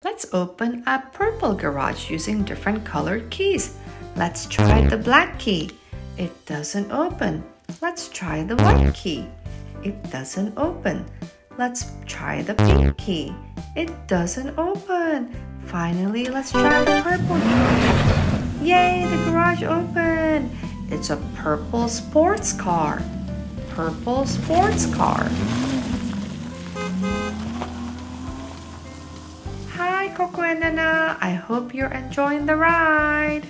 Let's open a purple garage using different colored keys. Let's try the black key. It doesn't open. Let's try the white key. It doesn't open. Let's try the pink key. It doesn't open. Finally, let's try the purple key. Yay, the garage opened. It's a purple sports car. Purple sports car. Hi, Coco and Nana. I hope you're enjoying the ride.